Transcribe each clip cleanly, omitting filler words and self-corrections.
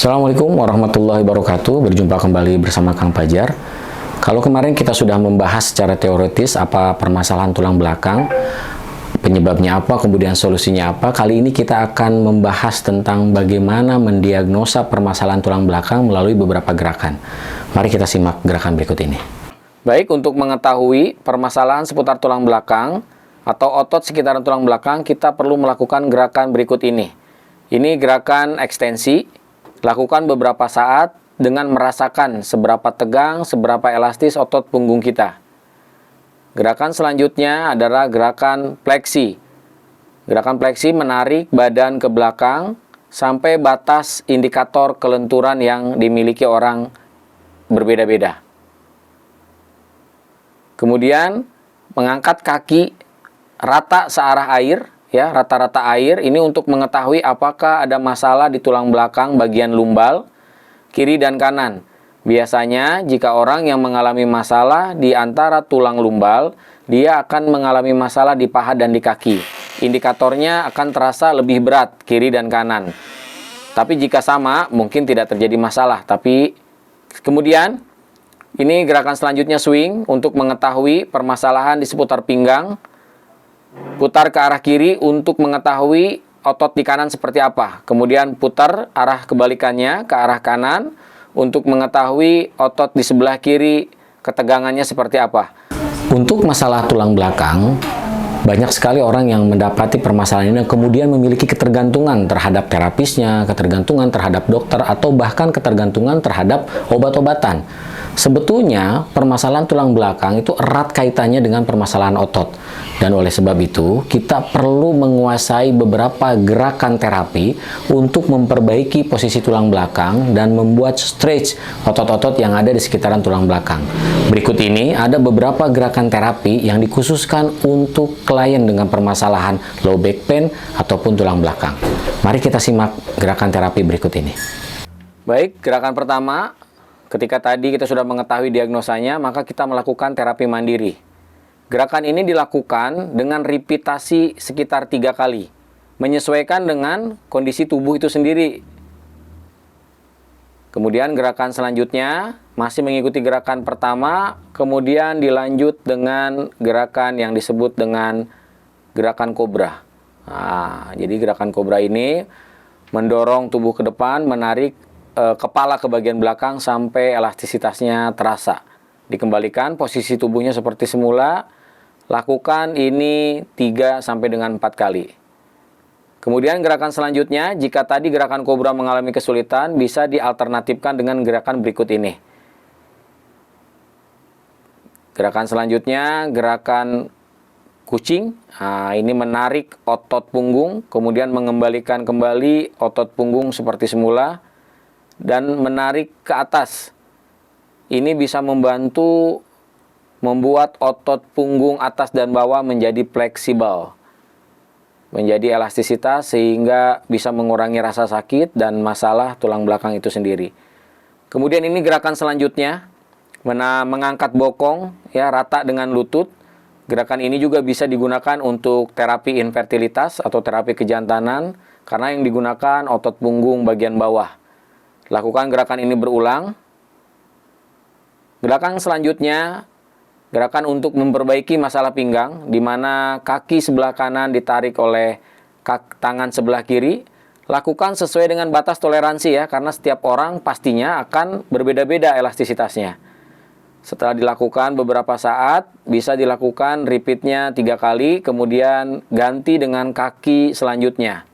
Assalamualaikum warahmatullahi wabarakatuh. Berjumpa kembali bersama Kang Fajar. Kalau kemarin kita sudah membahas secara teoritis apa permasalahan tulang belakang, penyebabnya apa, kemudian solusinya apa. Kali ini kita akan membahas tentang bagaimana mendiagnosa permasalahan tulang belakang melalui beberapa gerakan. Mari kita simak gerakan berikut ini. Baik, untuk mengetahui permasalahan seputar tulang belakang atau otot sekitaran tulang belakang, kita perlu melakukan gerakan berikut ini. Ini gerakan ekstensi. Lakukan beberapa saat dengan merasakan seberapa tegang, seberapa elastis otot punggung kita. Gerakan selanjutnya adalah gerakan fleksi. Gerakan fleksi menarik badan ke belakang sampai batas indikator kelenturan yang dimiliki orang berbeda-beda. Kemudian mengangkat kaki rata searah air. Ya, rata-rata air ini untuk mengetahui apakah ada masalah di tulang belakang bagian lumbal, kiri dan kanan. Biasanya jika orang yang mengalami masalah di antara tulang lumbal, dia akan mengalami masalah di paha dan di kaki. Indikatornya akan terasa lebih berat kiri dan kanan. Tapi jika sama, mungkin tidak terjadi masalah. Tapi kemudian ini gerakan selanjutnya swing untuk mengetahui permasalahan di seputar pinggang. Putar ke arah kiri untuk mengetahui otot di kanan seperti apa. Kemudian putar arah kebalikannya ke arah kanan untuk mengetahui otot di sebelah kiri ketegangannya seperti apa. Untuk masalah tulang belakang, banyak sekali orang yang mendapati permasalahan ini kemudian memiliki ketergantungan terhadap terapisnya, ketergantungan terhadap dokter, atau bahkan ketergantungan terhadap obat-obatan. Sebetulnya permasalahan tulang belakang itu erat kaitannya dengan permasalahan otot. Dan oleh sebab itu, kita perlu menguasai beberapa gerakan terapi untuk memperbaiki posisi tulang belakang dan membuat stretch otot-otot yang ada di sekitaran tulang belakang. Berikut ini ada beberapa gerakan terapi yang dikhususkan untuk klien dengan permasalahan low back pain ataupun tulang belakang. Mari kita simak gerakan terapi berikut ini. Baik, gerakan pertama, ketika tadi kita sudah mengetahui diagnosanya, maka kita melakukan terapi mandiri. Gerakan ini dilakukan dengan repitasi sekitar 3 kali, menyesuaikan dengan kondisi tubuh itu sendiri. Kemudian gerakan selanjutnya masih mengikuti gerakan pertama, kemudian dilanjut dengan gerakan yang disebut dengan gerakan kobra. Nah, jadi gerakan kobra ini mendorong tubuh ke depan, menarik kepala ke bagian belakang sampai elastisitasnya terasa. Dikembalikan posisi tubuhnya seperti semula. Lakukan ini 3 sampai dengan 4 kali. Kemudian gerakan selanjutnya, jika tadi gerakan kobra mengalami kesulitan, bisa dialternatifkan dengan gerakan berikut ini. Gerakan selanjutnya, gerakan kucing. Nah, ini menarik otot punggung, kemudian mengembalikan kembali otot punggung seperti semula, dan menarik ke atas. Ini bisa membantu membuat otot punggung atas dan bawah menjadi fleksibel, menjadi elastisitas, sehingga bisa mengurangi rasa sakit dan masalah tulang belakang itu sendiri. Kemudian ini gerakan selanjutnya, mengangkat bokong ya rata dengan lutut. Gerakan ini juga bisa digunakan untuk terapi infertilitas atau terapi kejantanan, karena yang digunakan otot punggung bagian bawah. Lakukan gerakan ini berulang. Gerakan selanjutnya, gerakan untuk memperbaiki masalah pinggang, di mana kaki sebelah kanan ditarik oleh tangan sebelah kiri. Lakukan sesuai dengan batas toleransi ya, karena setiap orang pastinya akan berbeda-beda elastisitasnya. Setelah dilakukan beberapa saat, bisa dilakukan repeatnya 3 kali, kemudian ganti dengan kaki selanjutnya.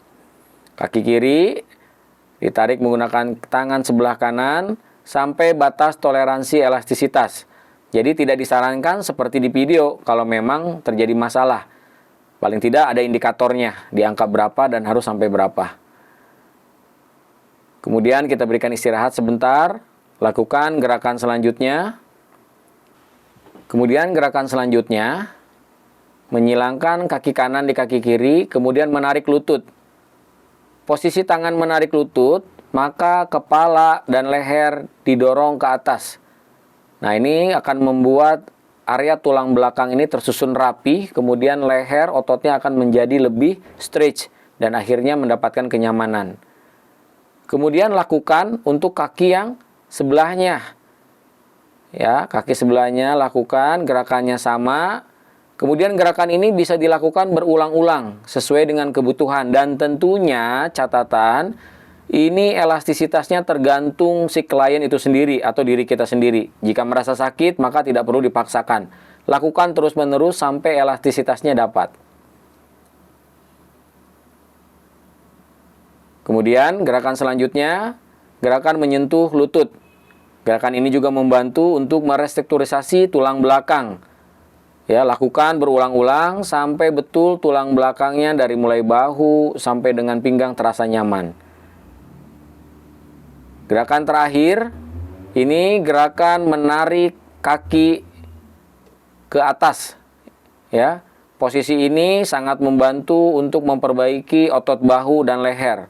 Kaki kiri ditarik menggunakan tangan sebelah kanan sampai batas toleransi elastisitas. Jadi tidak disarankan seperti di video kalau memang terjadi masalah. Paling tidak ada indikatornya, di angka berapa dan harus sampai berapa. Kemudian kita berikan istirahat sebentar, lakukan gerakan selanjutnya. Kemudian gerakan selanjutnya, menyilangkan kaki kanan di kaki kiri, kemudian menarik lutut. Posisi tangan menarik lutut, maka kepala dan leher didorong ke atas. Nah, ini akan membuat area tulang belakang ini tersusun rapi, kemudian leher ototnya akan menjadi lebih stretch dan akhirnya mendapatkan kenyamanan. Kemudian lakukan untuk kaki yang sebelahnya. Ya, kaki sebelahnya lakukan gerakannya sama. Kemudian gerakan ini bisa dilakukan berulang-ulang sesuai dengan kebutuhan, dan tentunya catatan ini elastisitasnya tergantung si klien itu sendiri atau diri kita sendiri. Jika merasa sakit maka tidak perlu dipaksakan. Lakukan terus-menerus sampai elastisitasnya dapat. Kemudian gerakan selanjutnya, gerakan menyentuh lutut. Gerakan ini juga membantu untuk merestrukturisasi tulang belakang. Ya, lakukan berulang-ulang sampai betul tulang belakangnya dari mulai bahu sampai dengan pinggang terasa nyaman. Gerakan terakhir, ini gerakan menarik kaki ke atas. Ya, posisi ini sangat membantu untuk memperbaiki otot bahu dan leher.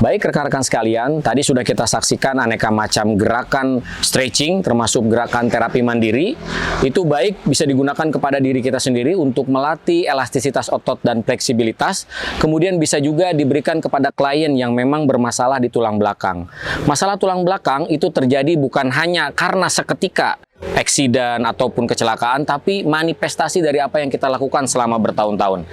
Baik rekan-rekan sekalian, tadi sudah kita saksikan aneka macam gerakan stretching termasuk gerakan terapi mandiri. Itu baik bisa digunakan kepada diri kita sendiri untuk melatih elastisitas otot dan fleksibilitas. Kemudian bisa juga diberikan kepada klien yang memang bermasalah di tulang belakang. Masalah tulang belakang itu terjadi bukan hanya karena seketika eksiden ataupun kecelakaan, tapi manifestasi dari apa yang kita lakukan selama bertahun-tahun.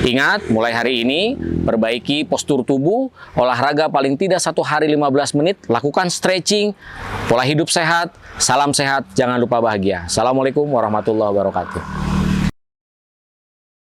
Ingat, mulai hari ini perbaiki postur tubuh, olahraga paling tidak 1 hari 15 menit, lakukan stretching, pola hidup sehat, salam sehat, jangan lupa bahagia. Assalamualaikum warahmatullahi wabarakatuh.